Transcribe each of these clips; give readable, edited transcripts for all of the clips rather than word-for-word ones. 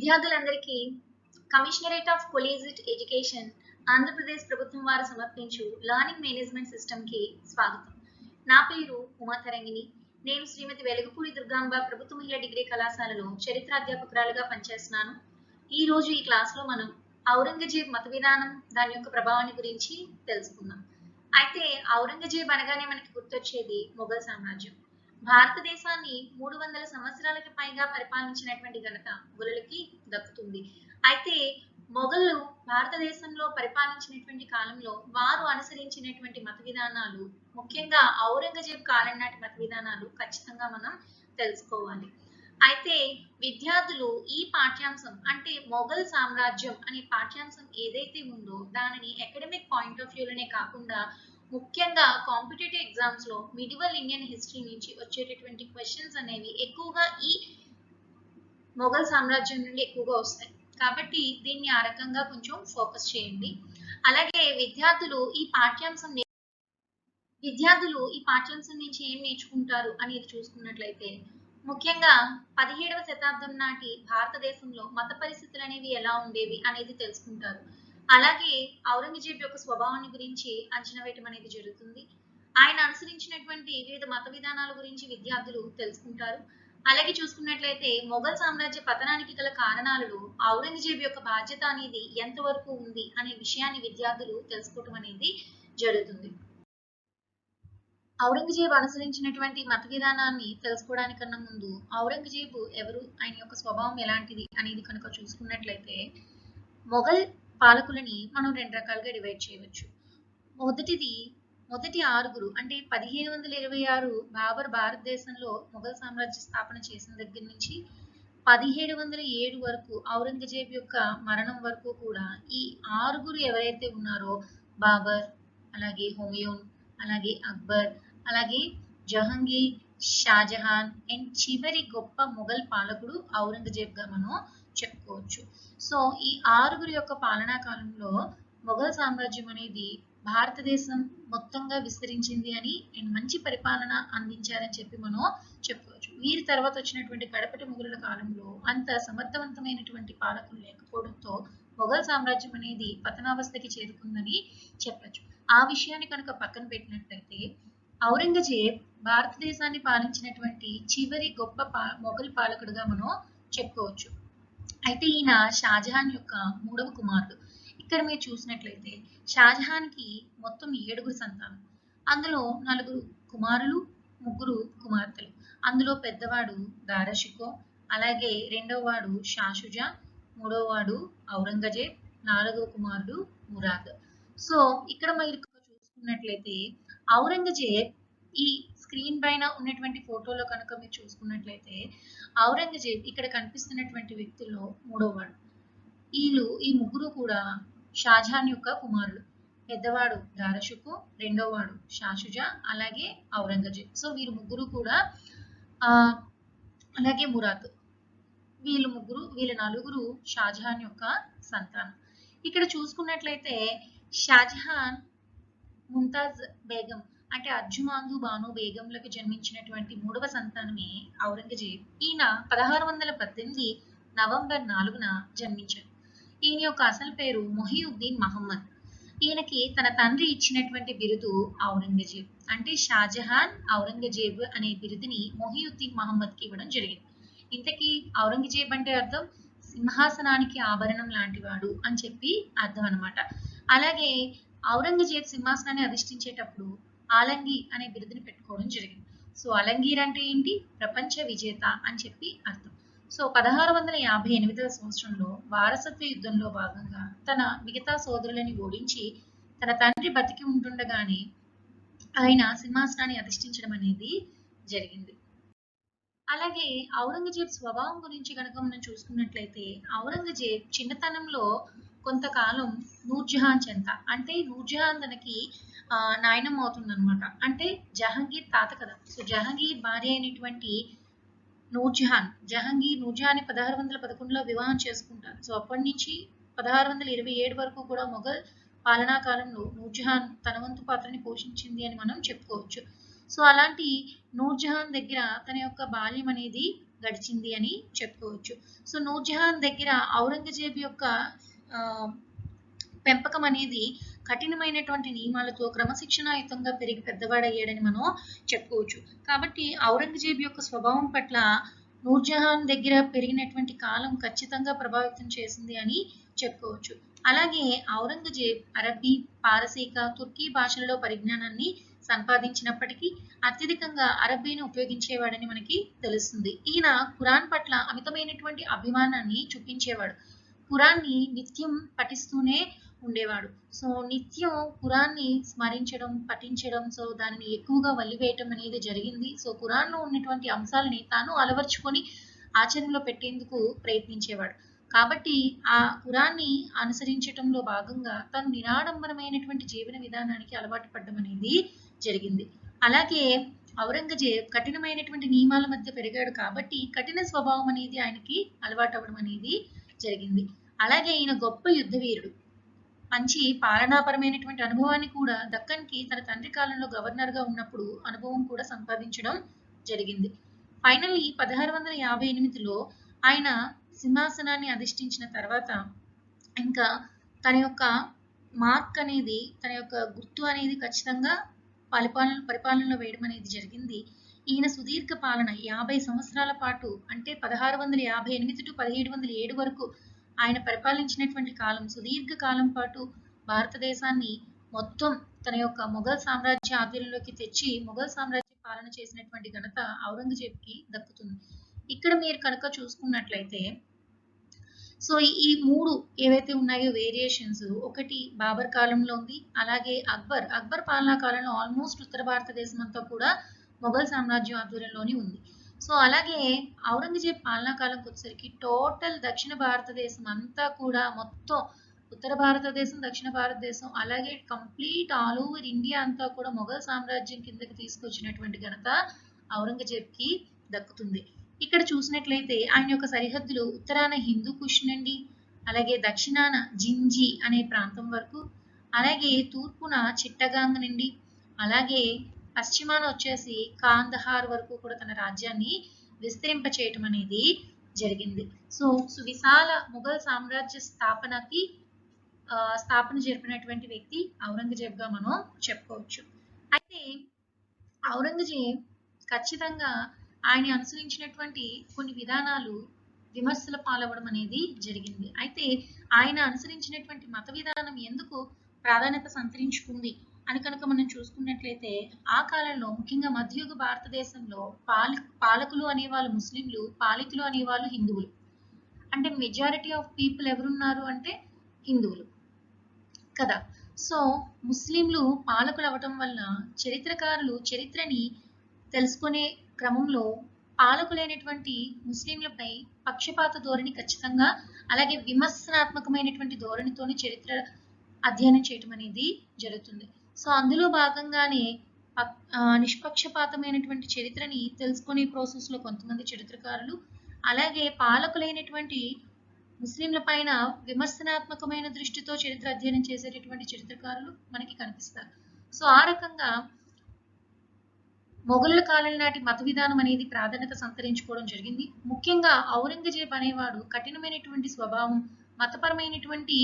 విద్యార్థులందరికీ commissionerate of కొలీజియేట్ education Andhra Pradesh ప్రభుత్వం వారు సమర్పించు లర్నింగ్ మేనేజ్మెంట్ సిస్టమ్కి స్వాగతం. నా పేరు ఉమాతరంగిణి. నేను శ్రీమతి వెలగపూడి దుర్గాంబ ప్రభుత్వ మహిళా డిగ్రీ కళాశాలలో చరిత్ర అధ్యాపకురాలుగా పనిచేస్తున్నాను. ఈ రోజు ఈ క్లాస్లో మనం ఔరంగజేబ్ మత విధానం దాని యొక్క ప్రభావాన్ని గురించి తెలుసుకుందాం. అయితే ఔరంగజేబ్ అనగానే మనకి గుర్తొచ్చేది మొఘల్ సామ్రాజ్యం. భారతదేశాన్ని 300 సంవత్సరాలకి పైగా పరిపాలించినటువంటి ఘనత మొఘలులకి దక్కుతుంది. అయితే మొఘలు భారతదేశంలో పరిపాలించినటువంటి కాలంలో వారు అనుసరించినటువంటి మత విధానాలు, ముఖ్యంగా ఔరంగజేబ్ కాలం నాటి మత విధానాలు ఖచ్చితంగా మనం తెలుసుకోవాలి. అయితే విద్యార్థులు ఈ పాఠ్యాంశం అంటే మొఘల్ సామ్రాజ్యం అనే పాఠ్యాంశం ఏదైతే ఉందో దానిని అకాడమిక్ పాయింట్ ఆఫ్ వ్యూలోనే కాకుండా ముఖ్యంగా కాంపిటేటివ్ ఎగ్జామ్స్ లో మిడివల్ ఇండియన్ హిస్టరీ నుంచి వచ్చేటటువంటి క్వశ్చన్స్ అనేవి ఎక్కువగా ఈ మొఘల్ సామ్రాజ్యం నుండి ఎక్కువగా వస్తాయి. కాబట్టి దీన్ని ఆ రకంగా కొంచెం ఫోకస్ చేయండి. అలాగే విద్యార్థులు ఈ పాఠ్యాంశం నుంచి ఏం నేర్చుకుంటారు అనేది చూసుకున్నట్లయితే ముఖ్యంగా 17వ శతాబ్దం నాటి భారతదేశంలో మత పరిస్థితులు అనేవి ఎలా ఉండేవి అనేది తెలుసుకుంటారు. అలాగే ఔరంగజేబ్ యొక్క స్వభావాన్ని గురించి అంచనా వేయటం అనేది జరుగుతుంది. ఆయన అనుసరించినటువంటి వివిధ మత విధానాల గురించి విద్యార్థులు తెలుసుకుంటారు. అలాగే చూసుకున్నట్లయితే మొఘల్ సామ్రాజ్య పతనానికి గల కారణాలలో ఔరంగజేబ్ యొక్క బాధ్యత అనేది ఎంతవరకు ఉంది అనే విషయాన్ని విద్యార్థులు తెలుసుకోవటం అనేది జరుగుతుంది. ఔరంగజేబు అనుసరించినటువంటి మత విధానాన్ని తెలుసుకోవడానికన్నా ముందు ఔరంగజేబు ఎవరు, ఆయన యొక్క స్వభావం ఎలాంటిది అనేది కనుక చూసుకున్నట్లయితే మొఘల్ పాలకులని మనం 2 రకాలుగా డివైడ్ చేయవచ్చు. మొదటి 6 అంటే 1526 బాబర్ భారతదేశంలో మొఘల్ సామ్రాజ్య స్థాపన చేసిన దగ్గర నుంచి 1707 వరకు ఔరంగజేబ్ యొక్క మరణం వరకు కూడా ఈ 6 ఎవరైతే ఉన్నారో బాబర్, అలాగే హుమయూన్, అలాగే అక్బర్, అలాగే జహంగీర్, షాజహాన్ అండ్ చివరి గొప్ప మొఘల్ పాలకుడు ఔరంగజేబ్ గా మనం చెప్పుకోవచ్చు. సో ఈ 6 యొక్క పాలనా కాలంలో మొఘల్ సామ్రాజ్యం అనేది భారతదేశం మొత్తంగా విస్తరించింది అని అండ్ మంచి పరిపాలన అందించారని చెప్పి మనం చెప్పుకోవచ్చు. వీరి తర్వాత వచ్చినటువంటి కడపటి మొఘలుల కాలంలో అంత సమర్థవంతమైనటువంటి పాలకులు లేకపోవడంతో మొఘల్ సామ్రాజ్యం అనేది పతనావస్థకి చేరుకుందని చెప్పచ్చు. ఆ విషయాన్ని కనుక పక్కన పెట్టినట్లయితే ఔరంగజేబ్ భారతదేశాన్ని పాలించినటువంటి చివరి గొప్ప మొఘల్ పాలకుడుగా మనం చెప్పుకోవచ్చు. అయితే ఈయన షాజహాన్ యొక్క 3వ కుమారుడు. ఇక్కడ మీరు చూసినట్లయితే షాజహాన్కి మొత్తం 7 సంతానం. అందులో 4 కుమారులు, 3 కుమార్తెలు. అందులో పెద్దవాడు దారాషికో, అలాగే రెండవ వాడు షాషుజా, 3వ వాడు ఔరంగజేబ్, 4వ కుమారుడు మురాద్. సో ఇక్కడ మీరు చూసుకున్నట్లయితే ఔరంగజేబ్ ఈ స్క్రీన్ పైన ఉన్నటువంటి ఫోటోలో కనుక మీరు చూసుకున్నట్లయితే ఔరంగజేబ్ ఇక్కడ కనిపిస్తున్నటువంటి వ్యక్తుల్లో 3వ వాడు. ఈ 3 కూడా షాజహాన్ యొక్క కుమారులు. పెద్దవాడు దారాషుకో, రెండవ వాడు షాషుజా, అలాగే ఔరంగజేబ్. సో వీరు 3 కూడా అలాగే మురాద్, వీళ్ళ 4 షాజహాన్ యొక్క సంతానం. ఇక్కడ చూసుకున్నట్లయితే షాజహాన్ ముంతాజ్ బేగం అంటే అర్జుమాందు బాను బేగంలకు జన్మించినటువంటి 3వ సంతానమే ఔరంగజేబ్. ఈయన 1618 నవంబర్ 4న జన్మించారు. ఈయన యొక్క అసలు పేరు మొహియుద్దీన్ మహమ్మద్. ఈయనకి తన తండ్రి ఇచ్చినటువంటి బిరుదు ఔరంగజేబ్. అంటే షాజహాన్ ఔరంగజేబ్ అనే బిరుదుని మొహియుద్దీన్ మహమ్మద్ కి ఇవ్వడం జరిగింది. ఇంతకీ ఔరంగజేబ్ అంటే అర్థం సింహాసనానికి ఆభరణం లాంటివాడు అని చెప్పి అర్థం అనమాట. అలాగే ఔరంగజేబ్ సింహాసనాన్ని అధిష్ఠించేటప్పుడు ఆలంగీర్ అనే బిరుదుని పెట్టుకోవడం జరిగింది. సో అలంగీర్ అంటే ఏంటి? ప్రపంచ విజేత అని చెప్పి అర్థం. సో 1658వ సంవత్సరంలో వారసత్వ యుద్ధంలో భాగంగా తన మిగతా సోదరులని ఓడించి తన తండ్రి బతికి ఉంటుండగానే ఆయన సింహాసనాన్ని అధిష్ఠించడం అనేది జరిగింది. అలాగే ఔరంగజేబ్ స్వభావం గురించి కనుక మనం చూసుకున్నట్లయితే ఔరంగజేబ్ చిన్నతనంలో కొంతకాలం నూర్జహాన్ చెంత, అంటే నూర్జహాన్ తనకి నాయనమ్మ అవుతుంది అనమాట. అంటే జహంగీర్ తాత కదా. సో జహంగీర్ భార్య అయినటువంటి నూర్జహాన్ 1611లో వివాహం చేసుకుంటారు. సో అప్పటి నుంచి 1627 వరకు కూడా మొఘల్ పాలనా కాలంలో నూర్జహాన్ తన వంతు పాత్రని పోషించింది అని మనం చెప్పుకోవచ్చు. సో అలాంటి నూర్జహాన్ దగ్గర తన యొక్క బాల్యం అనేది గడిచింది అని చెప్పుకోవచ్చు. సో నూర్జహాన్ దగ్గర ఔరంగజేబు యొక్క ఆ, పెంపకం అనేది కఠినమైనటువంటి నియమాలతో క్రమశిక్షణాయుతంగా పెరిగి పెద్దవాడయ్యాడని మనం చెప్పుకోవచ్చు. కాబట్టి ఔరంగజేబు యొక్క స్వభావం పట్ల నూర్జహాన్ దగ్గర పెరిగినటువంటి కాలం ఖచ్చితంగా ప్రభావితం చేసింది అని చెప్పుకోవచ్చు. అలాగే ఔరంగజేబ్ అరబ్బీ, పారసీక, తుర్కీ భాషలలో పరిజ్ఞానాన్ని సంపాదించినప్పటికీ అత్యధికంగా అరబ్బీని ఉపయోగించేవాడని మనకి తెలుస్తుంది. ఈయన ఖురాన్ పట్ల అమితమైనటువంటి అభిమానాన్ని చూపించేవాడు. ఖురాన్ని నిత్యం పఠిస్తూనే ఉండేవాడు. సో నిత్యం ఖురాన్ని స్మరించడం, పఠించడం, సో దానిని ఎక్కువగా వల్లివేయటం అనేది జరిగింది. సో ఖురాన్లో ఉన్నటువంటి అంశాలని తాను అలవర్చుకొని ఆచరణలో పెట్టేందుకు ప్రయత్నించేవాడు. కాబట్టి ఆ ఖురాన్ని అనుసరించటంలో భాగంగా తను నిరాడంబరమైనటువంటి జీవన విధానానికి అలవాటు పడడం అనేది జరిగింది. అలాగే ఔరంగజేబ్ కఠినమైనటువంటి నియమాల మధ్య పెరిగాడు కాబట్టి కఠిన స్వభావం అనేది ఆయనకి అలవాటు అవ్వడం అనేది జరిగింది. అలాగే ఈయన గొప్ప యుద్ధ వీరుడు. మంచి పాలనాపరమైనటువంటి అనుభవాన్ని కూడా దక్కన్కి తన తండ్రి కాలంలో గవర్నర్ గా ఉన్నప్పుడు అనుభవం కూడా సంపాదించడం జరిగింది. ఫైనల్లీ 1658లో ఆయన సింహాసనాన్ని అధిష్ఠించిన తర్వాత ఇంకా తన యొక్క మార్క్ అనేది, తన యొక్క గుర్తు అనేది ఖచ్చితంగా పరిపాలనలో వేయడం అనేది జరిగింది. ఈయన సుదీర్ఘ పాలన 50 సంవత్సరాల పాటు, అంటే 1658 టు 1707 వరకు ఆయన పరిపాలించినటువంటి కాలం, సుదీర్ఘ కాలం పాటు భారతదేశాన్ని మొత్తం తన యొక్క మొఘల్ సామ్రాజ్య ఆధీనంలోకి తెచ్చి మొఘల్ సామ్రాజ్య పాలన చేసినటువంటి ఘనత ఔరంగజేబ్కి దక్కుతుంది. ఇక్కడ మీరు కనుక చూసుకున్నట్లయితే సో ఈ మూడు ఏవైతే ఉన్నాయో వేరియేషన్స్, ఒకటి బాబర్ కాలంలో ఉంది, అలాగే అక్బర్ పాలనా కాలంలో ఆల్మోస్ట్ ఉత్తర భారతదేశం అంతా కూడా మొఘల్ సామ్రాజ్యం ఆధ్వర్యంలోని ఉంది. సో అలాగే ఔరంగజేబ్ పాలనా కాలంకి వచ్చేసరికి టోటల్ దక్షిణ భారతదేశం అంతా కూడా మొత్తం ఉత్తర భారతదేశం, దక్షిణ భారతదేశం, అలాగే కంప్లీట్ ఆల్ ఓవర్ ఇండియా అంతా కూడా మొఘల్ సామ్రాజ్యం కిందకి తీసుకొచ్చినటువంటి ఘనత ఔరంగజేబ్కి దక్కుతుంది. ఇక్కడ చూసినట్లయితే ఆయన యొక్క సరిహద్దులు ఉత్తరాన హిందూ కుష్ నుండి, అలాగే దక్షిణాన జింజి అనే ప్రాంతం వరకు, అలాగే తూర్పున చిట్టగాంగ్ నుండి, అలాగే పశ్చిమాన వచ్చేసి కాందహార్ వరకు కూడా తన రాజ్యాన్ని విస్తరింప చేయటం అనేది జరిగింది. సో సువిశాల మొఘల్ సామ్రాజ్య స్థాపన జరిపినటువంటి వ్యక్తి ఔరంగజేబ్గా మనం చెప్పుకోవచ్చు. అయితే ఔరంగజేబ్ ఖచ్చితంగా ఆయన అనుసరించినటువంటి కొన్ని విధానాలు విమర్శల పాలవడం అనేది జరిగింది. అయితే ఆయన అనుసరించినటువంటి మత విధానం ఎందుకు ప్రాధాన్యత సంతరించుకుంది అని కనుక మనం చూసుకున్నట్లయితే, ఆ కాలంలో ముఖ్యంగా మధ్యయుగ భారతదేశంలో పాలకులు అనేవాళ్ళు ముస్లింలు, పాలితులు అనేవాళ్ళు హిందువులు. అంటే మెజారిటీ ఆఫ్ పీపుల్ ఎవరున్నారు అంటే హిందువులు కదా. సో ముస్లింలు పాలకులు అవటం వల్ల చరిత్రకారులు చరిత్రని తెలుసుకునే క్రమంలో పాలకులైనటువంటి ముస్లింలపై పక్షపాత ధోరణి ఖచ్చితంగా, అలాగే విమర్శనాత్మకమైనటువంటి ధోరణితోని చరిత్ర అధ్యయనం చేయటం అనేది జరుగుతుంది. సో అందులో భాగంగానే నిష్పక్షపాతమైనటువంటి చరిత్రని తెలుసుకునే ప్రాసెస్లో కొంతమంది చరిత్రకారులు, అలాగే పాలకులైనటువంటి ముస్లింల పైన విమర్శనాత్మకమైన దృష్టితో చరిత్ర అధ్యయనం చేసేటటువంటి చరిత్రకారులు మనకి కనిపిస్తారు. సో ఆ రకంగా మొఘలుల కాలం నాటి మత విధానం అనేది ప్రాధాన్యత సంతరించుకోవడం జరిగింది. ముఖ్యంగా ఔరంగజేబ్ అనేవాడు కఠినమైనటువంటి స్వభావం, మతపరమైనటువంటి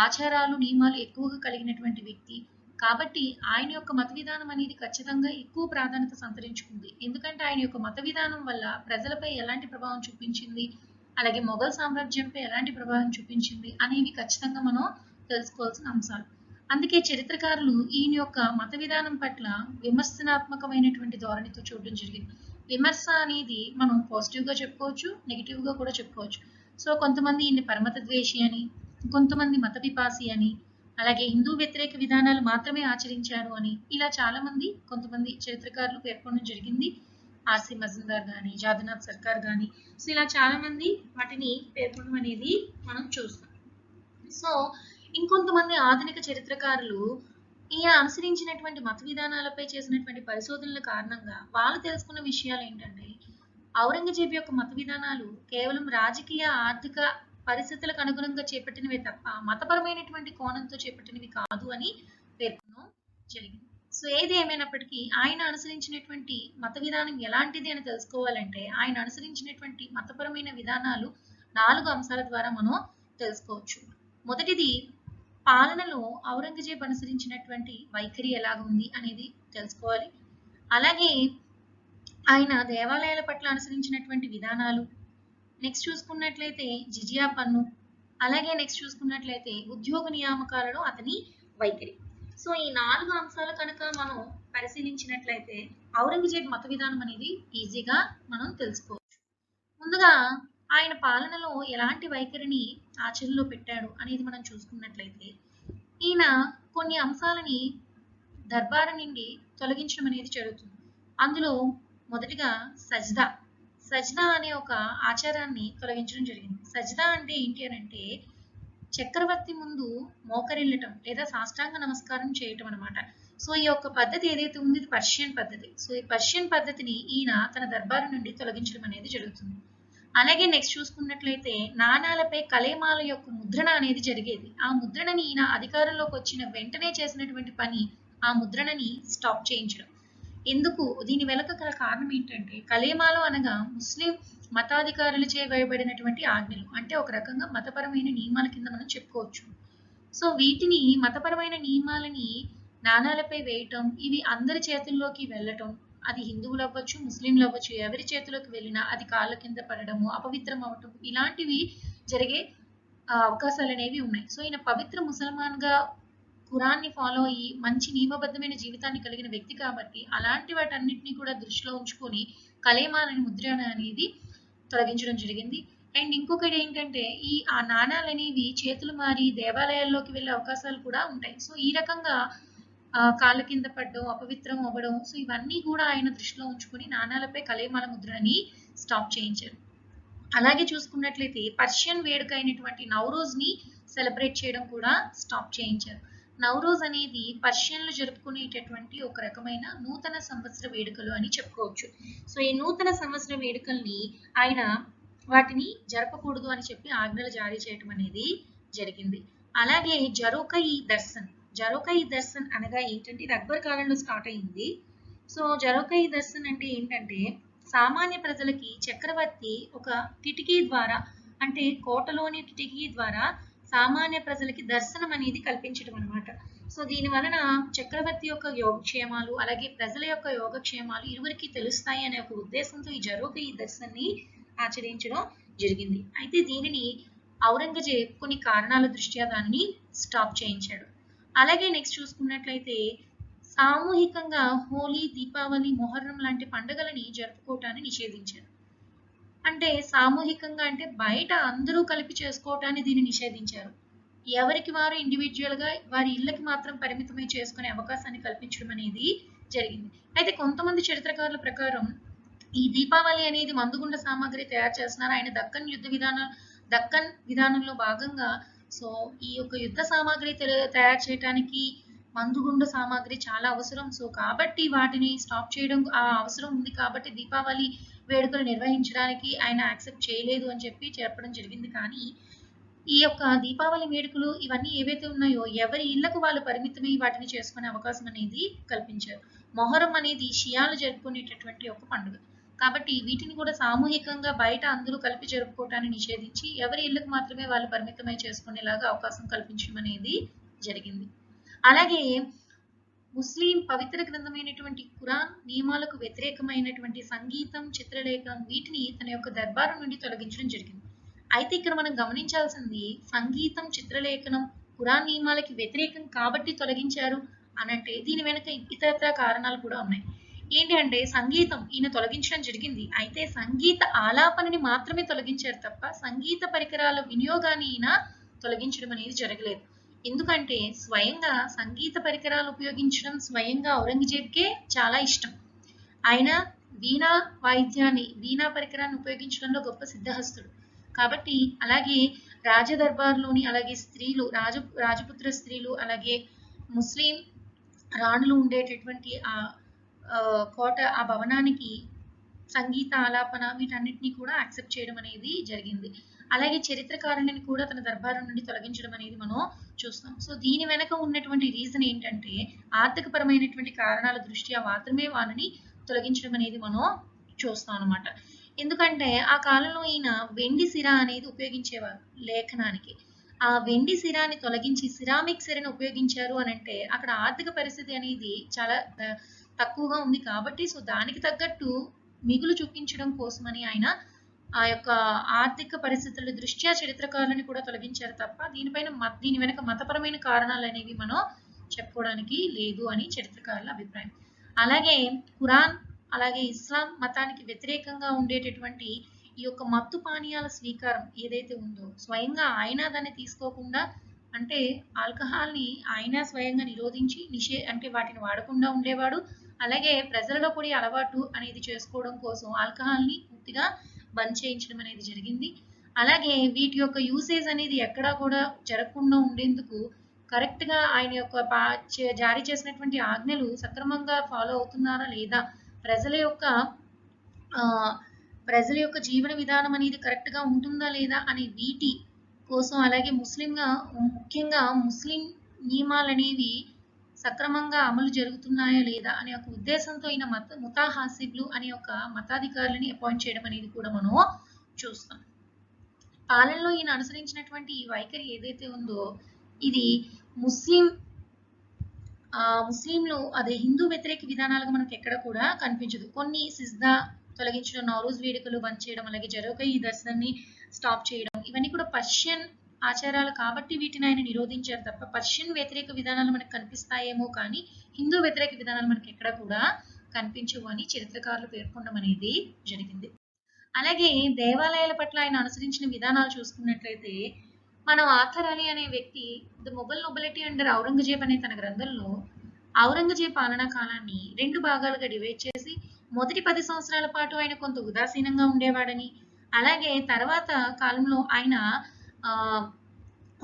ఆచారాలు, నియమాలు ఎక్కువగా కలిగినటువంటి వ్యక్తి. కాబట్టి ఆయన యొక్క మత విధానం అనేది ఖచ్చితంగా ఎక్కువ ప్రాధాన్యత సంతరించుకుంది. ఎందుకంటే ఆయన యొక్క మత విధానం వల్ల ప్రజలపై ఎలాంటి ప్రభావం చూపించింది, అలాగే మొఘల్ సామ్రాజ్యంపై ఎలాంటి ప్రభావం చూపించింది అనేవి ఖచ్చితంగా మనం తెలుసుకోవాల్సిన అంశాలు. అందుకే చరిత్రకారులు ఈయన యొక్క మత విధానం పట్ల విమర్శనాత్మకమైనటువంటి ధోరణితో చూడడం జరిగింది. విమర్శ అనేది మనం పాజిటివ్గా చెప్పుకోవచ్చు, నెగిటివ్గా కూడా చెప్పుకోవచ్చు. సో కొంతమంది ఈయన పరమత ద్వేషి అని, కొంతమంది మత పిపాసి అని, అలాగే హిందూ వ్యతిరేక విధానాలు మాత్రమే ఆచరించారు అని, ఇలా కొంతమంది చరిత్రకారులు పేర్కొనడం జరిగింది. ఆర్సి మజుందార్ కానీ, జాదనాథ్ సర్కార్ కానీ, సో ఇలా చాలా మంది వాటిని పేర్కొనడం అనేది మనం చూస్తాం. సో ఇంకొంతమంది ఆధునిక చరిత్రకారులు ఈయన అనుసరించినటువంటి మత విధానాలపై చేసినటువంటి పరిశోధనల కారణంగా వాళ్ళు తెలుసుకున్న విషయాలు ఏంటంటే, ఔరంగజేబు యొక్క మత విధానాలు కేవలం రాజకీయ, ఆర్థిక పరిస్థితులకు అనుగుణంగా చేపట్టినవే తప్ప మతపరమైనటువంటి కోణంతో చేపట్టినవి కాదు అని పేర్కొనడం జరిగింది. సో ఏది ఏమైనప్పటికీ ఆయన అనుసరించినటువంటి మత విధానం ఎలాంటిది అని తెలుసుకోవాలంటే ఆయన అనుసరించినటువంటి మతపరమైన విధానాలు 4 అంశాల ద్వారా మనం తెలుసుకోవచ్చు. మొదటిది, పాలనలో ఔరంగజేబ్ అనుసరించినటువంటి వైఖరి ఎలాగ ఉంది అనేది తెలుసుకోవాలి. అలాగే ఆయన దేవాలయాల పట్ల అనుసరించినటువంటి విధానాలు, నెక్స్ట్ చూసుకున్నట్లయితే జిజియా పన్ను, అలాగే నెక్స్ట్ చూసుకున్నట్లయితే ఉద్యోగ నియామకాలలో అతని వైఖరి. సో ఈ 4 అంశాలు కనుక మనం పరిశీలించినట్లయితే ఔరంగజేబ్ మత విధానం అనేది ఈజీగా మనం తెలుసుకోవచ్చు. ముందుగా ఆయన పాలనలో ఎలాంటి వైఖరిని ఆచరణలో పెట్టాడు అనేది మనం చూసుకున్నట్లయితే ఈయన కొన్ని అంశాలని దర్బారు నుండి తొలగించడం అనేది జరుగుతుంది. అందులో మొదటిగా సజ్దా అనే ఒక ఆచారాన్ని తొలగించడం జరిగింది. సజ్దా అంటే ఏంటి అని అంటే చక్రవర్తి ముందు మోకరిల్లటం లేదా సాష్టాంగ నమస్కారం చేయటం అనమాట. సో ఈ యొక్క పద్ధతి ఏదైతే ఉంది ఇది పర్షియన్ పద్ధతి. సో ఈ పర్షియన్ పద్ధతిని ఈయన తన దర్బారు నుండి తొలగించడం అనేది జరుగుతుంది. అలాగే నెక్స్ట్ చూసుకున్నట్లయితే నాణాలపై కలేమాల యొక్క ముద్రణ అనేది జరిగేది. ఆ ముద్రణని ఈయన అధికారంలోకి వచ్చిన వెంటనే చేసినటువంటి పని ఆ ముద్రణని స్టాప్ చేయించడం. ఎందుకు? దీని వెనుక గల కారణం ఏంటంటే కలేమాలు అనగా ముస్లిం మతాధికారులచే వేయబడినటువంటి ఆజ్ఞలు, అంటే ఒక రకంగా మతపరమైన నియమాల కింద మనం చెప్పుకోవచ్చు. సో వీటిని మతపరమైన నియమాలని నాణాలపై వేయటం, ఇవి అందరి చేతుల్లోకి వెళ్ళటం, అది హిందువులు అవ్వచ్చు ముస్లింలు అవ్వచ్చు, ఎవరి చేతిలోకి వెళ్ళినా అది కాళ్ళ కింద పడడము, అపవిత్రం అవటం, ఇలాంటివి జరిగే అవకాశాలు అనేవి ఉన్నాయి. సో ఈయన పవిత్ర ముసల్మాన్గా ఖురాన్ని ఫాలో అయ్యి మంచి నియమబద్ధమైన జీవితాన్ని కలిగిన వ్యక్తి కాబట్టి అలాంటి వాటన్నిటిని కూడా దృష్టిలో ఉంచుకొని కలేమాలని ముద్రణ అనేది తొలగించడం జరిగింది. అండ్ ఇంకొకటి ఏంటంటే ఆ నాణాలు అనేవి చేతులు మారి దేవాలయాల్లోకి వెళ్ళే అవకాశాలు కూడా ఉంటాయి. సో ఈ రకంగా కాళ్ళ కింద పడడం, అపవిత్రం అవ్వడం, సో ఇవన్నీ కూడా ఆయన దృష్టిలో ఉంచుకొని నాణాలపై కలేమాల ముద్రని స్టాప్ చేయించారు. అలాగే చూసుకున్నట్లయితే పర్షియన్ వేడుక అయినటువంటి నవరోజ్ని సెలబ్రేట్ చేయడం కూడా స్టాప్ చేయించారు. నవరోజ్ అనేది పర్షియన్లు జరుపుకునేటటువంటి ఒక రకమైన నూతన సంవత్సర వేడుకలు అని చెప్పుకోవచ్చు. సో ఈ నూతన సంవత్సర వేడుకల్ని ఆయన వాటిని జరపకూడదు అని చెప్పి ఆజ్ఞలు జారీ చేయడం అనేది జరిగింది. అలాగే జరోకా ఈ దర్శన్ అనగా ఏంటంటే ఇది అక్బర్ కాలంలో స్టార్ట్ అయింది. సో జరోకా ఈ దర్శన్ అంటే ఏంటంటే సామాన్య ప్రజలకి చక్రవర్తి ఒక కిటికీ ద్వారా, అంటే కోటలోని కిటికీ ద్వారా సామాన్య ప్రజలకి దర్శనం అనేది కల్పించడం అనమాట. సో దీని వలన చక్రవర్తి యొక్క యోగక్షేమాలు అలాగే ప్రజల యొక్క యోగక్షేమాలు ఇరువురికి తెలుస్తాయి అనే ఒక ఉద్దేశంతో ఈ జరోకా ఈ దర్శన్ని ఆచరించడం జరిగింది. అయితే దీనిని ఔరంగజేబ్ కొన్ని కారణాల దృష్ట్యా దానిని స్టాప్ చేయించాడు. అలాగే నెక్స్ట్ చూసుకున్నట్లయితే సామూహికంగా హోలీ, దీపావళి, మొహర్రం లాంటి పండుగలని జరుపుకోవటాన్ని నిషేధించారు. అంటే సామూహికంగా అంటే బయట అందరూ కలిపి చేసుకోవటాన్ని దీన్ని నిషేధించారు. ఎవరికి వారు ఇండివిజువల్ గా వారి ఇళ్ళకి మాత్రం పరిమితమై చేసుకునే అవకాశాన్ని కల్పించడం అనేది జరిగింది. అయితే కొంతమంది చరిత్రకారుల ప్రకారం ఈ దీపావళి అనేది మందుగుండ సామాగ్రి తయారు చేస్తున్నారు. ఆయన దక్కన్ విధానంలో భాగంగా సో ఈ యొక్క యుద్ధ సామాగ్రి తయారు చేయడానికి మందుగుండ సామాగ్రి చాలా అవసరం. సో కాబట్టి వాటిని స్టాప్ చేయడం ఆ అవసరం ఉంది కాబట్టి దీపావళి వేడుకలు నిర్వహించడానికి ఆయన యాక్సెప్ట్ చేయలేదు అని చెప్పి చెప్పడం జరిగింది. కానీ ఈ యొక్క దీపావళి వేడుకలు ఇవన్నీ ఏవైతే ఉన్నాయో ఎవరి ఇళ్లకు వాళ్ళు పరిమితమై వాటిని చేసుకునే అవకాశం అనేది కల్పించారు. మొహరం అనేది షియాలు జరుపుకునేటటువంటి ఒక పండుగ కాబట్టి వీటిని కూడా సామూహికంగా బయట అందరూ కలిపి జరుపుకోవటాన్ని నిషేధించి ఎవరి ఇళ్లకు మాత్రమే వాళ్ళు పరిమితమై చేసుకునేలాగా అవకాశం కల్పించడం అనేది జరిగింది. అలాగే ముస్లిం పవిత్ర గ్రంథమైనటువంటి ఖురాన్ నియమాలకు వ్యతిరేకమైనటువంటి సంగీతం, చిత్రలేఖనం వీటిని తన యొక్క దర్బారు నుండి తొలగించడం జరిగింది. అయితే ఇక్కడ మనం గమనించాల్సింది సంగీతం, చిత్రలేఖనం ఖురాన్ నియమాలకి వ్యతిరేకం కాబట్టి తొలగించారు అనంటే దీని వెనుక ఇతరత్ర కారణాలు కూడా ఉన్నాయి. ఏంటి అంటే సంగీతం ఈయన తొలగించడం జరిగింది. అయితే సంగీత ఆలాపనని మాత్రమే తొలగించారు తప్ప సంగీత పరికరాల వినియోగాన్ని ఈయన తొలగించడం అనేది జరగలేదు. ఎందుకంటే స్వయంగా సంగీత పరికరాలు ఉపయోగించడం స్వయంగా ఔరంగజేబ్కే చాలా ఇష్టం. ఆయన వీణా పరికరాన్ని ఉపయోగించడంలో గొప్ప సిద్ధహస్తుడు కాబట్టి అలాగే రాజదర్బార్లోని అలాగే స్త్రీలు రాజపుత్ర స్త్రీలు అలాగే ముస్లిం రాణులు ఉండేటటువంటి కోట ఆ భవనానికి సంగీత ఆలాపన వీటన్నిటిని కూడా యాక్సెప్ట్ చేయడం అనేది జరిగింది. అలాగే చరిత్రకారులని కూడా తన దర్బారం నుండి తొలగించడం అనేది మనం చూస్తాం. సో దీని వెనక ఉన్నటువంటి రీజన్ ఏంటంటే ఆర్థిక పరమైనటువంటి కారణాల దృష్ట్యా మాత్రమే వాళ్ళని తొలగించడం అనేది మనం చూస్తాం అనమాట. ఎందుకంటే ఆ కాలంలో ఈయన వెండి సిర అనేది ఉపయోగించేవారు లేఖనానికి. ఆ వెండి సిరాని తొలగించి సిరామిక్ సిరని ఉపయోగించారు అని అంటే అక్కడ ఆర్థిక పరిస్థితి అనేది చాలా తక్కువగా ఉంది కాబట్టి సో దానికి తగ్గట్టు మిగులు చూపించడం కోసమని ఆయన ఆ యొక్క ఆర్థిక పరిస్థితుల దృష్ట్యా చరిత్రకారులని కూడా తొలగించారు తప్ప దీని వెనక మతపరమైన కారణాలు అనేవి మనం చెప్పుకోవడానికి లేదు అని చరిత్రకారుల అభిప్రాయం. అలాగే ఖురాన్ అలాగే ఇస్లాం మతానికి వ్యతిరేకంగా ఉండేటటువంటి ఈ యొక్క మత్తు పానీయాల స్వీకారం ఏదైతే ఉందో స్వయంగా ఆయన దాన్ని తీసుకోకుండా అంటే ఆల్కహాల్ని ఆయన స్వయంగా నిరోధించి అంటే వాటిని వాడకుండా ఉండేవాడు. అలాగే ప్రజలలో కూడా అలవాటు అనేది చేసుకోవడం కోసం ఆల్కహాల్ని పూర్తిగా బంద్ చేయించడం అనేది జరిగింది. అలాగే వీటి యొక్క యూసేజ్ అనేది ఎక్కడా కూడా జరగకుండా ఉండేందుకు కరెక్ట్గా ఆయన యొక్క జారీ చేసినటువంటి ఆజ్ఞలు సక్రమంగా ఫాలో అవుతున్నారా లేదా, ప్రజల యొక్క జీవన విధానం అనేది కరెక్ట్గా ఉంటుందా లేదా అనే వీటి కోసం అలాగే ముఖ్యంగా ముస్లిం నియమాలు అనేవి సక్రమంగా అమలు జరుగుతున్నాయా లేదా అనే ఒక ఉద్దేశంతో ఈయన ముతాహాసిబ్లు అనే ఒక మతాధికారులని అపాయింట్ చేయడం అనేది కూడా మనం చూస్తాం. పాలనలో ఈయన అనుసరించినటువంటి ఈ వైఖరి ఏదైతే ఉందో ఇది ముస్లింలు అదే హిందూ వ్యతిరేక విధానాలుగా మనకు ఎక్కడ కూడా కనిపించదు. కొన్ని సిజ్దా తొలగించడం, నౌరూజ్ వేడుకలు బంద్ చేయడం, అలాగే జరోకా ఈ దర్శనాన్ని స్టాప్ చేయడం ఇవన్నీ కూడా పర్షియన్ ఆచారాలు కాబట్టి వీటిని ఆయన నిరోధించారు తప్ప పర్షియన్ వ్యతిరేక విధానాలు మనకు కనిపిస్తాయేమో కానీ హిందూ వ్యతిరేక విధానాలు మనకి ఎక్కడ కూడా కనిపించవు అని చరిత్రకారులు పేర్కొనడం అనేది జరిగింది. అలాగే దేవాలయాల పట్ల ఆయన అనుసరించిన విధానాలు చూసుకున్నట్లయితే మనం ఆర్థర్ అలీ అనే వ్యక్తి the Mughal nobility under Aurangzeb అనే తన గ్రంథంలో ఔరంగజేబ్ పాలనా కాలాన్ని 2 భాగాలుగా డివైడ్ చేసి మొదటి 10 సంవత్సరాల పాటు ఆయన కొంత ఉదాసీనంగా ఉండేవాడని, అలాగే తర్వాత కాలంలో ఆయన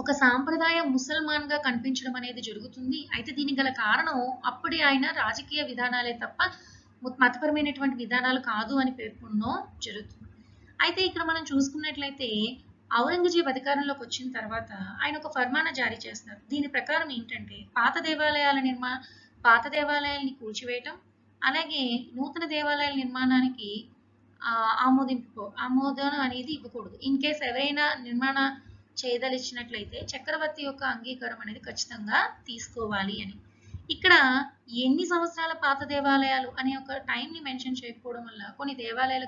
ఒక సాంప్రదాయ ముసల్మాన్ గా కనిపించడం అనేది జరుగుతుంది. అయితే దీనికి గల కారణం అప్పుడే ఆయన రాజకీయ విధానాలే తప్ప మతపరమైనటువంటి విధానాలు కాదు అని పేర్కొనడం జరుగుతుంది. అయితే ఇక్కడ మనం చూసుకున్నట్లయితే ఔరంగజేబ్ అధికారంలోకి వచ్చిన తర్వాత ఆయన ఒక ఫర్మానా జారీ చేస్తారు. దీని ప్రకారం ఏంటంటే పాత దేవాలయాల్ని కూల్చివేయటం, అలాగే నూతన దేవాలయాల నిర్మాణానికి ఆమోదం అనేది ఇవ్వకూడదు. ఇన్ కేస్ ఎవరైనా నిర్మాణ చేయదలిచినట్లయితే చక్రవర్తి యొక్క అంగీకారం అనేది ఖచ్చితంగా తీసుకోవాలి అని. ఇక్కడ ఎన్ని సంవత్సరాల పాత దేవాలయాలు అనే ఒక టైంని మెన్షన్ చేయకపోవడం వల్ల కొన్ని దేవాలయాలు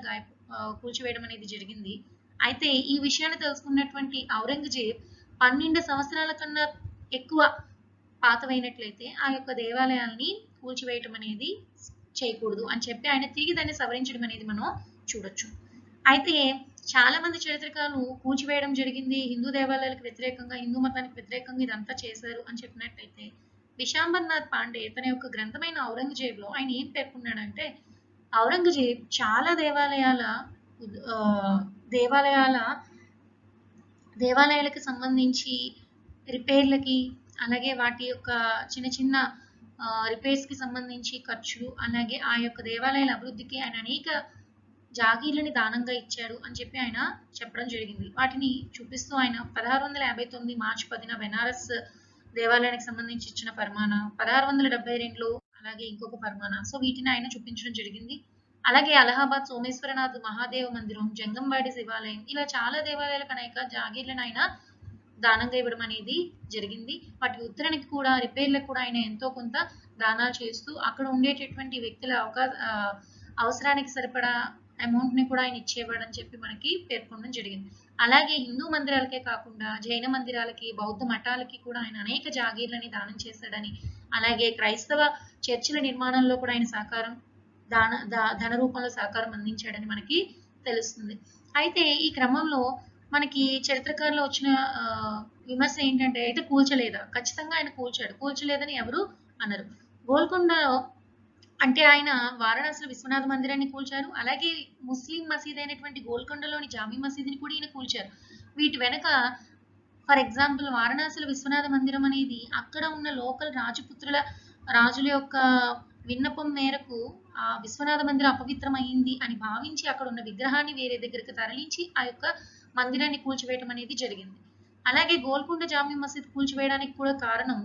కూల్చివేయడం అనేది జరిగింది. అయితే ఈ విషయాన్ని తెలుసుకున్నటువంటి ఔరంగజేబ్ 12 సంవత్సరాల కన్నా ఎక్కువ పాతవైనట్లయితే ఆ యొక్క దేవాలయాల్ని కూల్చివేయటం అనేది చేయకూడదు అని చెప్పి ఆయన తిరిగి దాన్ని సవరించడం అనేది మనం చూడొచ్చు. అయితే చాలా మంది చరిత్రకారులు కూల్చివేయడం జరిగింది, హిందూ దేవాలయాలకు వ్యతిరేకంగా, హిందూ మతానికి వ్యతిరేకంగా ఇదంతా చేశారు అని చెప్పినట్టయితే విశాంబర్నాథ్ పాండే తన యొక్క గ్రంథమైన ఔరంగజేబ్లో ఆయన ఏం పేర్కొన్నాడంటే ఔరంగజేబ్ చాలా దేవాలయాలకు సంబంధించి రిపేర్లకి అలాగే వాటి యొక్క చిన్న చిన్న రిపేర్స్ కి సంబంధించి ఖర్చులు అలాగే ఆ యొక్క దేవాలయాల అభివృద్ధికి ఆయన అనేక జాగీర్లని దానంగా ఇచ్చాడు అని చెప్పి ఆయన చెప్పడం జరిగింది. వాటిని చూపిస్తూ ఆయన 1659 మార్చి 10న బెనారస్ దేవాలయానికి సంబంధించి ఇచ్చిన ఫర్మానా, 1672లో అలాగే ఇంకొక ఫర్మానా, సో వీటిని ఆయన చూపించడం జరిగింది. అలాగే అలహాబాద్ సోమేశ్వరనాథ్ మహాదేవ మందిరం, జంగంవాడి శివాలయం ఇలా చాలా దేవాలయాలకు అనేక జాగీర్లను ఆయన దానంగా ఇవ్వడం అనేది జరిగింది. వాటి ఉత్తరానికి కూడా రిపేర్లకు కూడా ఆయన ఎంతో కొంత దానాలు చేస్తూ అక్కడ ఉండేటటువంటి వ్యక్తుల అవసరానికి సరిపడా అమౌంట్ ని కూడా ఆయన ఇచ్చేవాడు అని చెప్పి మనకి పేర్కొనడం జరిగింది. అలాగే హిందూ మందిరాలకే కాకుండా జైన మందిరాలకి, బౌద్ధ మఠాలకి కూడా ఆయన అనేక జాగీర్లని దానం చేశాడని, అలాగే క్రైస్తవ చర్చిల నిర్మాణంలో కూడా ఆయన ధన రూపంలో సహకారం అందించాడని మనకి తెలుస్తుంది. అయితే ఈ క్రమంలో మనకి చరిత్రకారులో వచ్చిన విమర్శ ఏంటంటే అయితే కూల్చలేదా, ఖచ్చితంగా ఆయన కూల్చలేదని ఎవరు అనరు. గోల్కొండలో అంటే ఆయన వారణాసిలో విశ్వనాథ మందిరాన్ని కూల్చారు, అలాగే ముస్లిం మసీద్ అయినటువంటి గోల్కొండలోని జామీ మసీదుని కూడా ఈయన కూల్చారు. వీటి వెనక ఫర్ ఎగ్జాంపుల్ వారణాసిలో విశ్వనాథ మందిరం అనేది అక్కడ ఉన్న లోకల్ రాజుల యొక్క విన్నపం మేరకు ఆ విశ్వనాథ మందిరం అపవిత్రం అయింది అని భావించి అక్కడ ఉన్న విగ్రహాన్ని వేరే దగ్గరికి తరలించి ఆ యొక్క మందిరాన్ని కూల్చివేయటం అనేది జరిగింది. అలాగే గోల్కొండ జామీ మసీద్ కూల్చివేయడానికి కూడా కారణం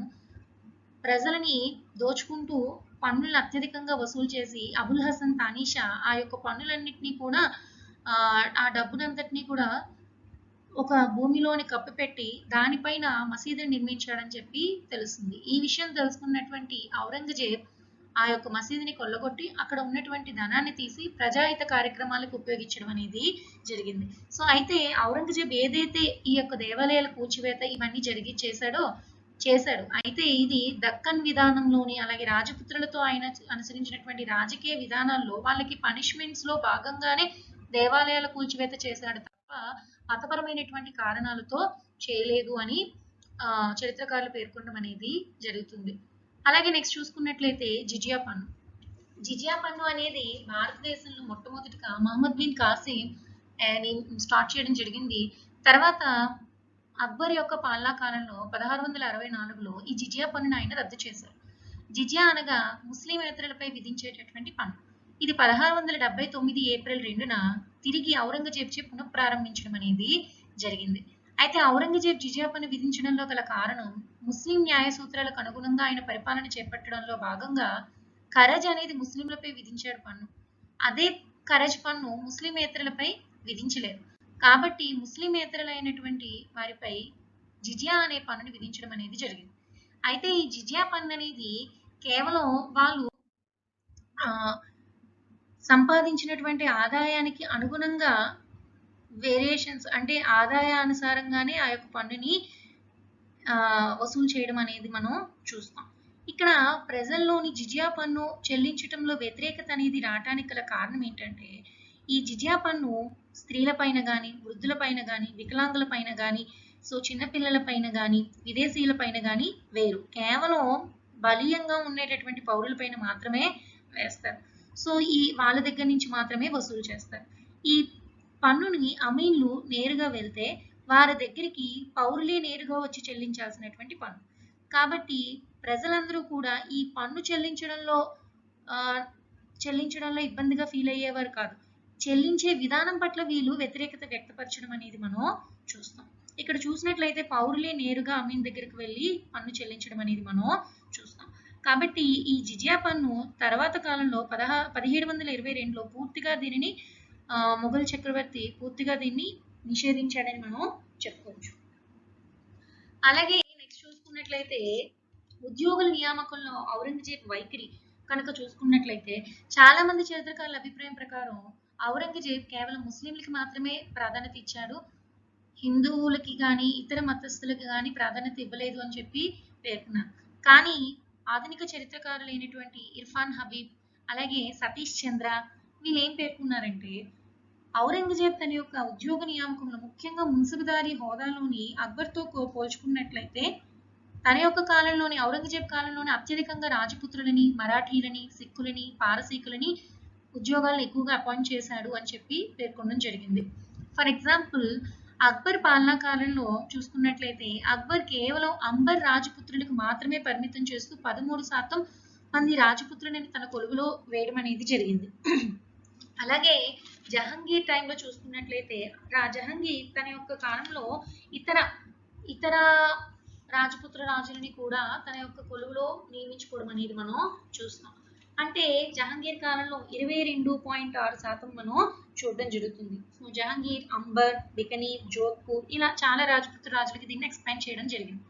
ప్రజలని దోచుకుంటూ పన్నులను అత్యధికంగా వసూలు చేసి అబుల్ హసన్ తానీషా ఆ యొక్క పన్నులన్నింటినీ కూడా ఆ డబ్బునంతటినీ కూడా ఒక భూమిలోని కప్పిపెట్టి దానిపైన మసీదుని నిర్మించాడని చెప్పి తెలుస్తుంది. ఈ విషయం తెలుసుకున్నటువంటి ఔరంగజేబ్ ఆ యొక్క మసీదుని కొల్లగొట్టి అక్కడ ఉన్నటువంటి ధనాన్ని తీసి ప్రజాహిత కార్యక్రమాలకు ఉపయోగించడం అనేది జరిగింది. సో అయితే ఔరంగజేబ్ ఏదైతే ఈ యొక్క దేవాలయాల కూల్చివేత ఇవన్నీ చేశాడు. అయితే ఇది దక్కన్ విధానంలోని అలాగే రాజపుత్రులతో ఆయన అనుసరించినటువంటి రాజకీయ విధానాల్లో వాళ్ళకి పనిష్మెంట్స్ లో భాగంగానే దేవాలయాల కూల్చివేత చేశాడు తప్ప మతపరమైనటువంటి కారణాలతో చేయలేదు అని చరిత్రకారులు పేర్కొనడం అనేది జరుగుతుంది. అలాగే నెక్స్ట్ చూసుకున్నట్లయితే జిజియా పన్ను అనేది భారతదేశంలో మొట్టమొదటిగా మహమ్మద్ బిన్ కాసిం స్టార్ట్ చేయడం జరిగింది. తర్వాత అక్బర్ యొక్క పాలనా కాలంలో 1664లో ఈ జిజియా పన్నును ఆయన రద్దు చేశారు. జిజియా అనగా ముస్లిమేతరులపై విధించేటటువంటి పన్ను. ఇది 1679 ఏప్రిల్ 2న తిరిగి ఔరంగజేబ్ చే పునఃప్రారంభించడం అనేది జరిగింది. అయితే ఔరంగజేబ్ జిజియా పన్ను విధించడంలో గల కారణం ముస్లిం న్యాయ సూత్రాలకు అనుగుణంగా ఆయన పరిపాలన చేపట్టడంలో భాగంగా ఖరజ్ అనేది ముస్లింలపై విధించాడు పన్ను. అదే ఖరజ్ పన్ను ముస్లిమేతరులపై విధించలేదు. కాబట్టి ముస్లిమేతరులైనటువంటి వారిపై జిజియా అనే పన్నుని విధించడం అనేది జరిగింది. అయితే ఈ జిజియా పన్ను అనేది కేవలం వాళ్ళు సంపాదించినటువంటి ఆదాయానికి అనుగుణంగా వేరియేషన్స్ అంటే ఆదాయానుసారంగానే ఆ యొక్క పన్నుని వసూలు చేయడం అనేది మనం చూస్తాం. ఇక్కడ ప్రజల్లోని జిజియా పన్ను చెల్లించడంలో వ్యతిరేకత అనేది రావటానికి గల కారణం ఏంటంటే ఈ జిజియా పన్ను స్త్రీలపైన కానీ వృద్ధులపైన కానీ వికలాంగులపైన కానీ చిన్నపిల్లలపైన కానీ విదేశీయులపైన కానీ వేరు, కేవలం బలీయంగా ఉండేటటువంటి పౌరులపైన మాత్రమే వేస్తారు. సో వాళ్ళ దగ్గర నుంచి మాత్రమే వసూలు చేస్తారు. ఈ పన్నుని అమీన్లు నేరుగా వెళ్తే వారి దగ్గరికి పౌరులే నేరుగా వచ్చి చెల్లించాల్సినటువంటి పన్ను. కాబట్టి ప్రజలందరూ కూడా ఈ పన్ను చెల్లించడంలో ఇబ్బందిగా ఫీల్ అయ్యేవారు కాదు. చెల్లించే విధానం పట్ల వీళ్ళు వ్యతిరేకత వ్యక్తపరచడం అనేది మనం చూస్తాం. ఇక్కడ చూసినట్లయితే పౌరులే నేరుగా అమీన్ దగ్గరికి వెళ్ళి పన్ను చెల్లించడం అనేది మనం చూస్తాం. కాబట్టి ఈ జిజియా పన్ను తర్వాత కాలంలో 1722లో పూర్తిగా దీనిని మొఘల్ చక్రవర్తి పూర్తిగా దీన్ని నిషేధించాడని మనం చెప్పుకోవచ్చు. అలాగే నెక్స్ట్ చూసుకున్నట్లయితే ఉద్యోగుల నియామకంలో ఔరంగజేబ్ వైఖరి కనుక చూసుకున్నట్లయితే చాలా మంది చరిత్రకారుల అభిప్రాయం ప్రకారం ఔరంగజేబ్ కేవలం ముస్లింలకి మాత్రమే ప్రాధాన్యత ఇచ్చాడు, హిందువులకి కానీ ఇతర మతస్థులకి కానీ ప్రాధాన్యత ఇవ్వలేదు అని చెప్పి పేర్కొన్నారు. కానీ ఆధునిక చరిత్రకారులైనటువంటి ఇర్ఫాన్ హబీబ్ అలాగే సతీష్ చంద్ర వీళ్ళు ఏం పేర్కొన్నారంటే ఔరంగజేబ్ తన యొక్క ఉద్యోగ నియామకంలో ముఖ్యంగా మున్సిబిదారీ హోదాలోని అక్బర్తో పోల్చుకున్నట్లయితే తన యొక్క కాలంలోని ఔరంగజేబ్ కాలంలోని అత్యధికంగా రాజపుత్రులని, మరాఠీలని, సిక్కులని, పారసీకులని ఉద్యోగాలను ఎక్కువగా అపాయింట్ చేశాడు అని చెప్పి పేర్కొనడం జరిగింది. ఫర్ ఎగ్జాంపుల్ అక్బర్ పాలనా కాలంలో చూసుకున్నట్లయితే అక్బర్ కేవలం అంబర్ రాజపుత్రులకు మాత్రమే పరిమితం చేస్తూ 13% మంది రాజపుత్రులని తన కొలువులో వేయడం అనేది జరిగింది. అలాగే జహంగీర్ టైంలో చూసుకున్నట్లయితే జహంగీర్ తన యొక్క కాలంలో ఇతర రాజపుత్ర రాజులని కూడా తన యొక్క కొలువులో నియమించుకోవడం అనేది మనం చూస్తాం. అంటే జహంగీర్ కాలంలో 22.6% మనం చూడడం జరుగుతుంది. సో జహంగీర్, అంబర్, బికనీర్, జోధ్పూర్ ఇలా చాలా రాజపుత్ర రాజులకి దీన్ని ఎక్స్పాండ్ చేయడం జరిగింది.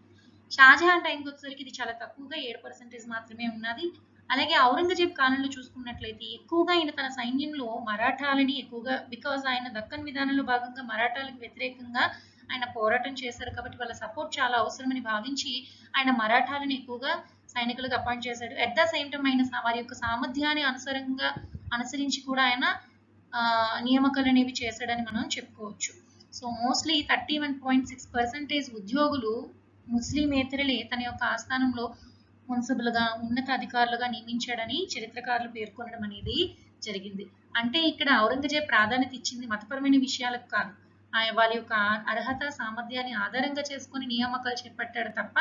షాజహాన్ టైంకి వచ్చేసరికి ఇది చాలా తక్కువగా 7% మాత్రమే ఉన్నది. అలాగే ఔరంగజేబ్ కాలంలో చూసుకున్నట్లయితే ఎక్కువగా ఆయన తన సైన్యంలో మరాఠాలని ఎక్కువగా బికాజ్ ఆయన దక్కన్ విధానంలో భాగంగా మరాఠాలకు వ్యతిరేకంగా ఆయన పోరాటం చేశారు కాబట్టి వాళ్ళ సపోర్ట్ చాలా అవసరమని భావించి ఆయన మరాఠాలను ఎక్కువగా సైనికులకు అపాయింట్ చేశాడు. అట్ ద సేమ్ టైం ఆయన వారి యొక్క సామర్థ్యాన్ని అనుసరించి కూడా ఆయన నియామకాలు అనేవి చేశాడని మనం చెప్పుకోవచ్చు. సో మోస్ట్లీ 31.6% ఉద్యోగులు ముస్లిమేతరులే తన యొక్క ఆస్థానంలో మున్సిబులుగా ఉన్నత అధికారులుగా నియమించాడని చరిత్రకారులు పేర్కొనడం అనేది జరిగింది. అంటే ఇక్కడ ఔరంగజేబ్ ప్రాధాన్యత ఇచ్చింది మతపరమైన విషయాలకు కాదు, వాళ్ళ యొక్క అర్హత సామర్థ్యాన్ని ఆధారంగా చేసుకుని నియామకాలు చేపట్టాడు తప్ప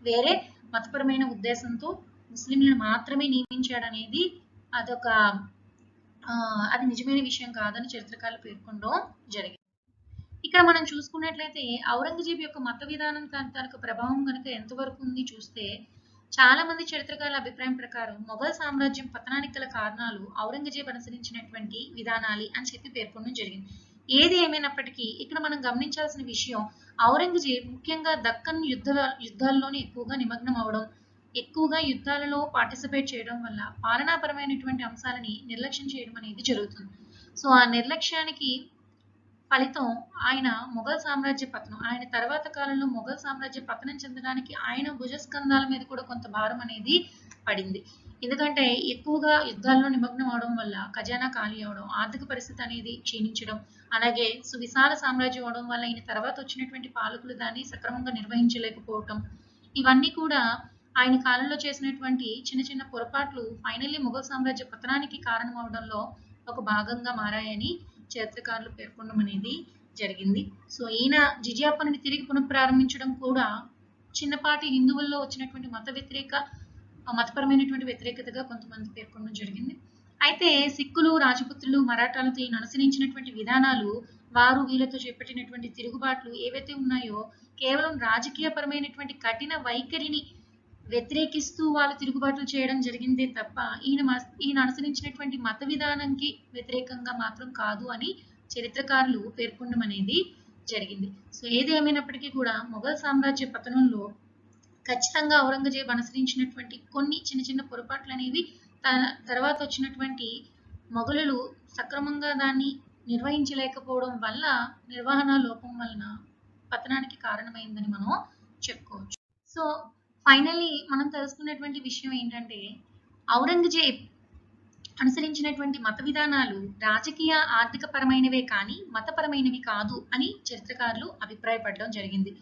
వేరే మతపరమైన ఉద్దేశంతో ముస్లింలను మాత్రమే నియమించాడనేది అది నిజమైన విషయం కాదని చరిత్రకారులు పేర్కొనడం జరిగింది. ఇక్కడ మనం చూసుకున్నట్లయితే ఔరంగజేబు యొక్క మత విధానం తనకు ప్రభావం గనుక ఎంతవరకు ఉంది చూస్తే చాలా మంది చరిత్రకారుల అభిప్రాయం ప్రకారం మొఘల్ సామ్రాజ్యం పతనానికి గల కారణాలు ఔరంగజేబు అనుసరించినటువంటి విధానాలు అని చెప్పి పేర్కొనడం జరిగింది. ఏది ఏమైనప్పటికీ ఇక్కడ మనం గమనించాల్సిన విషయం ఔరంగజేబు ముఖ్యంగా దక్కన్ యుద్ధాల్లోనే ఎక్కువగా నిమగ్నం అవడం, ఎక్కువగా యుద్ధాలలో పార్టిసిపేట్ చేయడం వల్ల పాలనాపరమైనటువంటి అంశాలని నిర్లక్ష్యం చేయడం అనేది జరుగుతుంది. సో ఆ నిర్లక్ష్యానికి ఫలితం ఆయన మొఘల్ సామ్రాజ్య పతనం. ఆయన తర్వాత కాలంలో మొఘల్ సామ్రాజ్య పతనం చెందడానికి ఆయన భుజస్కంధాల మీద కూడా కొంత భారం అనేది పడింది. ఎందుకంటే ఎక్కువగా యుద్ధాల్లో నిమగ్నం అవడం వల్ల ఖజానా ఖాళీ అవడం, ఆర్థిక పరిస్థితి అనేది క్షీణించడం, అలాగే సువిశాల సామ్రాజ్యం అవడం వల్ల ఈయన తర్వాత వచ్చినటువంటి పాలకులు దాన్ని సక్రమంగా నిర్వహించలేకపోవటం, ఇవన్నీ కూడా ఆయన కాలంలో చేసినటువంటి చిన్న చిన్న పొరపాట్లు ఫైనల్లీ మొఘల్ సామ్రాజ్య పతనానికి కారణం అవడంలో ఒక భాగంగా మారాయని చరిత్రకారులు పేర్కొనడం అనేది జరిగింది. సో ఈయన జిజియా పన్నుని తిరిగి పునఃప్రారంభించడం కూడా చిన్నపాటి హిందువుల్లో వచ్చినటువంటి మతపరమైనటువంటి వ్యతిరేకతగా కొంతమంది పేర్కొనడం జరిగింది. అయితే సిక్కులు, రాజపుత్రులు, మరాఠాలతో ఈయన అనుసరించినటువంటి విధానాలు, వారు వీళ్ళతో చేపట్టినటువంటి తిరుగుబాట్లు ఏవైతే ఉన్నాయో కేవలం రాజకీయపరమైనటువంటి కఠిన వైఖరిని వ్యతిరేకిస్తూ వాళ్ళు తిరుగుబాట్లు చేయడం జరిగిందే తప్ప ఈయన అనుసరించినటువంటి మత విధానానికి వ్యతిరేకంగా మాత్రం కాదు అని చరిత్రకారులు పేర్కొనడం అనేది జరిగింది. సో ఏది ఏమైనప్పటికీ కూడా మొఘల్ సామ్రాజ్య పతనంలో ఖచ్చితంగా ఔరంగజేబు అనుసరించినటువంటి కొన్ని చిన్న చిన్న పొరపాట్లు అనేవి తర్వాత వచ్చినటువంటి మొఘలులు సక్రమంగా దాన్ని నిర్వహించలేకపోవడం వల్ల, నిర్వహణ లోపం వలన పతనానికి కారణమైందని మనం చెప్పుకోవచ్చు. సో ఫైనల్లీ మనం తెలుసుకున్నటువంటి విషయం ఏంటంటే ఔరంగజేబ్ అనుసరించినటువంటి మత విధానాలు రాజకీయ ఆర్థిక పరమైనవే కానీ మతపరమైనవి కాదు అని చరిత్రకారులు అభిప్రాయపడడం జరిగింది.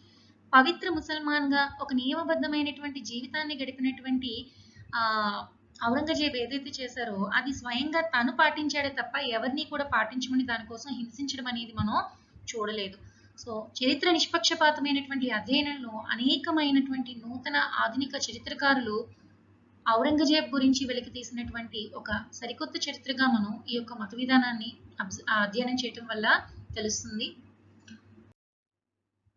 పవిత్ర ముసల్మాన్గా ఒక నియమబద్ధమైనటువంటి జీవితాన్ని గడిపినటువంటి ఔరంగజేబ్ ఏదైతే చేశారో అది స్వయంగా తను పాటించాడే తప్ప ఎవరిని కూడా పాటించమని దానికోసం హింసించడం అనేది మనం చూడలేదు. సో చరిత్ర నిష్పక్షపాతమైనటువంటి అధ్యయనంలో అనేకమైనటువంటి నూతన ఆధునిక చరిత్రకారులు ఔరంగజేబ్ గురించి వెలికి తీసినటువంటి ఒక సరికొత్త చరిత్రగా మనం ఈ యొక్క మత విధానాన్ని అధ్యయనం చేయటం వల్ల తెలుస్తుంది.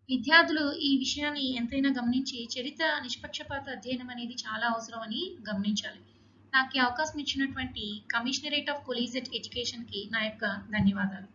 విద్యార్థులు ఈ విషయాన్ని ఎంతైనా గమనించి చరిత్ర నిష్పక్షపాత అధ్యయనం అనేది చాలా అవసరం అని గమనించాలి. నాకు ఈ అవకాశం ఇచ్చినటువంటి కమిషనరేట్ ఆఫ్ కొలీజియేట్ ఎడ్యుకేషన్కి నా యొక్క ధన్యవాదాలు.